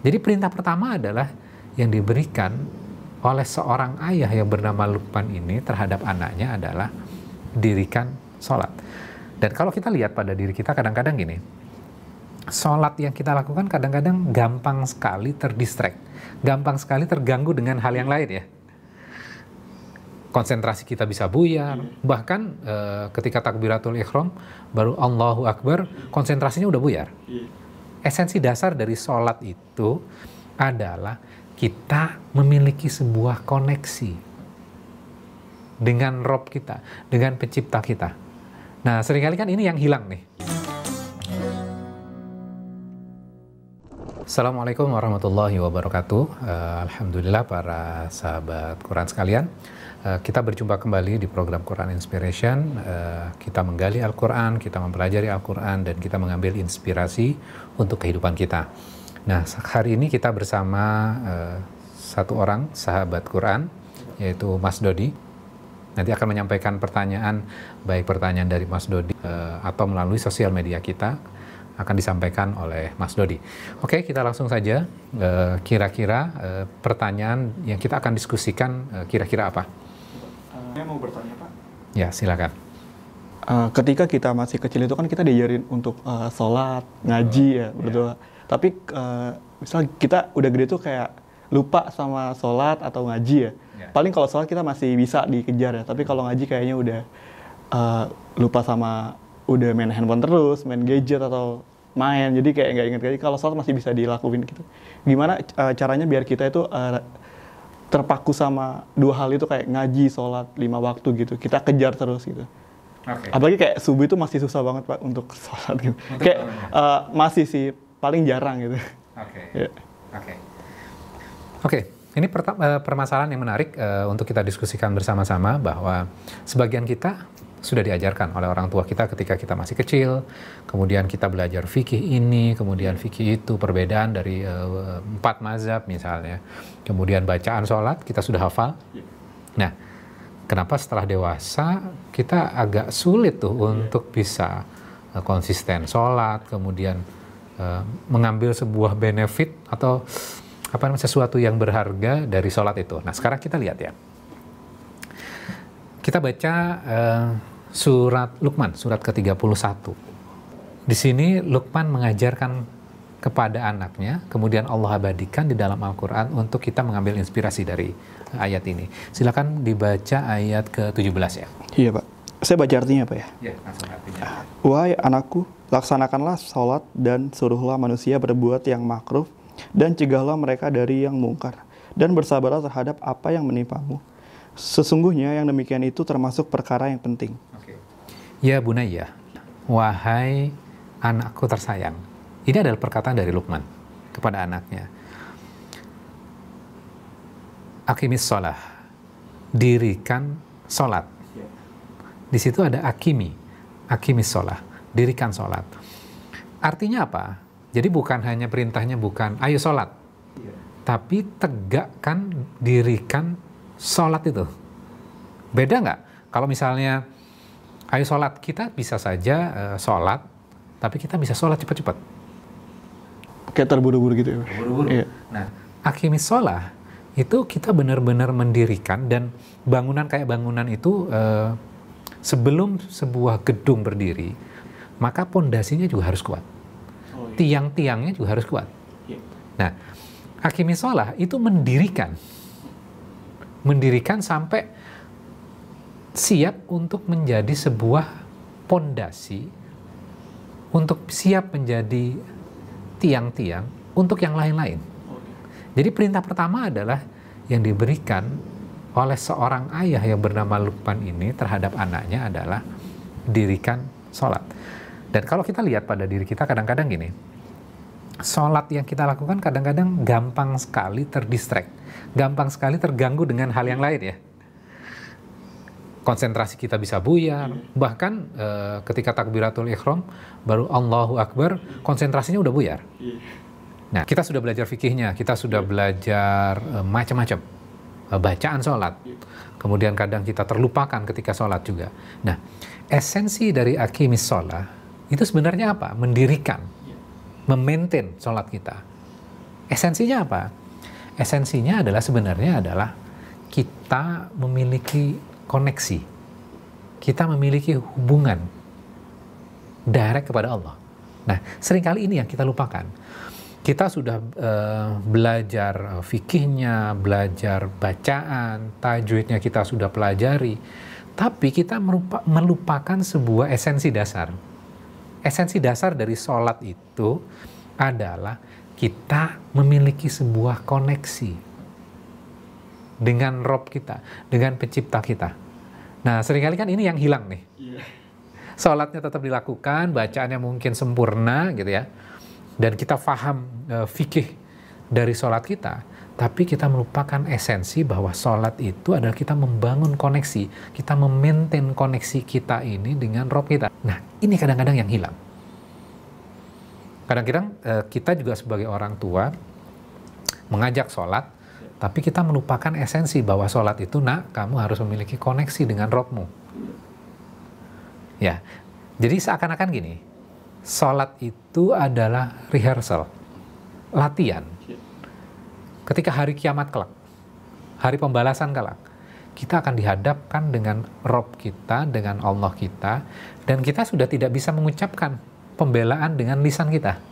Jadi perintah pertama adalah yang diberikan oleh seorang ayah yang bernama Luqman ini terhadap anaknya adalah dirikan sholat. Dan kalau kita lihat pada diri kita kadang-kadang gini, sholat yang kita lakukan kadang-kadang gampang sekali terdistract, gampang sekali terganggu dengan hal yang lain ya. Konsentrasi kita bisa buyar, bahkan ketika takbiratul ihram baru Allahu Akbar, konsentrasinya udah buyar. Esensi dasar dari sholat itu adalah kita memiliki sebuah koneksi dengan Rob kita, dengan pencipta kita. Nah, seringkali kan ini yang hilang nih. Assalamualaikum warahmatullahi wabarakatuh. Alhamdulillah para sahabat Quran sekalian. Kita berjumpa kembali di program Quran Inspiration. Kita menggali Al-Quran, kita mempelajari Al-Quran, dan kita mengambil inspirasi untuk kehidupan kita. Nah, hari ini kita bersama satu orang sahabat Quran, yaitu Mas Dodi. Nanti akan menyampaikan pertanyaan, baik pertanyaan dari Mas Dodi atau melalui sosial media kita, akan disampaikan oleh Mas Dodi. Oke, kita langsung saja. Kira-kira pertanyaan yang kita akan diskusikan kira-kira apa? Saya mau bertanya, Pak. Ya, silakan. Ketika kita masih kecil itu kan kita diajarin untuk sholat, ngaji ya, berdoa. Tapi misal kita udah gede tuh kayak lupa sama sholat atau ngaji ya. Paling kalau sholat kita masih bisa dikejar ya. Tapi kalau ngaji kayaknya udah lupa sama, udah main handphone terus, main gadget atau main. Jadi kayak nggak inget lagi. Kalau sholat masih bisa dilakuin gitu. Gimana caranya biar kita itu terpaku sama dua hal itu, kayak ngaji, sholat, 5 waktu gitu. Kita kejar terus gitu. Okay. Apalagi kayak subuh itu masih susah banget, Pak, untuk sholat gitu. Kayak masih sih, paling jarang gitu. Oke. Yeah. Oke. Oke, ini permasalahan yang menarik untuk kita diskusikan bersama-sama, bahwa sebagian kita sudah diajarkan oleh orang tua kita ketika kita masih kecil, kemudian kita belajar fikih ini, kemudian fikih itu, perbedaan dari 4 mazhab misalnya, kemudian bacaan sholat kita sudah hafal. Nah, kenapa setelah dewasa kita agak sulit tuh untuk bisa konsisten sholat, kemudian mengambil sebuah benefit atau sesuatu yang berharga dari sholat itu. Nah, sekarang kita lihat ya. Kita baca surat Luqman, surat ke-31. Di sini Luqman mengajarkan kepada anaknya, kemudian Allah abadikan di dalam Al-Quran untuk kita mengambil inspirasi dari ayat ini. Silakan dibaca ayat ke-17 ya. Iya, Pak. Saya baca artinya, Pak ya? Iya, langsung artinya. Wahai anakku, laksanakanlah sholat dan suruhlah manusia berbuat yang makruh dan cegahlah mereka dari yang mungkar. Dan bersabarlah terhadap apa yang menimpamu. Sesungguhnya yang demikian itu termasuk perkara yang penting. Okay. Ya Bunayya, wahai anakku tersayang. Ini adalah perkataan dari Luqman kepada anaknya. Aqimis sholah, dirikan sholat. Di situ ada aqimis sholah, dirikan sholat. Artinya apa? Jadi bukan hanya perintahnya bukan ayo sholat, tapi tegakkan, dirikan sholat itu. Beda nggak? Kalau misalnya ayo sholat, kita bisa saja sholat, tapi kita bisa sholat cepat-cepat. Kayak terburu-buru gitu ya. Terburu-buru. Iya. Nah, aqimis sholah itu kita benar-benar mendirikan, dan bangunan kayak bangunan itu sebelum sebuah gedung berdiri, maka pondasinya juga harus kuat. Tiang-tiangnya juga harus kuat. Nah, aqimis sholah itu mendirikan sampai siap untuk menjadi sebuah pondasi, untuk siap menjadi tiang-tiang untuk yang lain-lain. Jadi perintah pertama adalah yang diberikan oleh seorang ayah yang bernama Luqman ini terhadap anaknya adalah dirikan sholat. Dan kalau kita lihat pada diri kita kadang-kadang gini, sholat yang kita lakukan kadang-kadang gampang sekali terdistract, gampang sekali terganggu dengan hal yang lain ya. Konsentrasi kita bisa buyar, bahkan ketika takbiratul ihram baru Allahu Akbar, konsentrasinya udah buyar. Nah, kita sudah belajar fikihnya, kita sudah belajar macam-macam bacaan sholat, kemudian kadang kita terlupakan ketika sholat juga. Nah, esensi dari aqimis sholah itu sebenarnya apa? Mendirikan, memaintain sholat kita. Esensinya apa? Esensinya adalah sebenarnya adalah kita memiliki koneksi, kita memiliki hubungan direct kepada Allah. Nah, seringkali ini yang kita lupakan. Kita sudah belajar fikihnya, belajar bacaan, tajwidnya kita sudah pelajari, tapi kita melupakan sebuah esensi dasar. Esensi dasar dari sholat itu adalah kita memiliki sebuah koneksi dengan Rob kita, dengan pencipta kita. Nah, seringkali kan ini yang hilang nih. Sholatnya tetap dilakukan, bacaannya mungkin sempurna gitu ya, dan kita paham fikih dari sholat kita, tapi kita melupakan esensi bahwa sholat itu adalah kita membangun koneksi, kita memaintain koneksi kita ini dengan Rob kita. Nah, ini kadang-kadang yang hilang. Kadang-kadang kita juga sebagai orang tua mengajak sholat, tapi kita melupakan esensi bahwa sholat itu, nak, kamu harus memiliki koneksi dengan Robmu. Ya, jadi seakan-akan gini, sholat itu adalah rehearsal, latihan. Ketika hari kiamat kelak, hari pembalasan kelak, kita akan dihadapkan dengan Rob kita, dengan Allah kita, dan kita sudah tidak bisa mengucapkan pembelaan dengan lisan kita.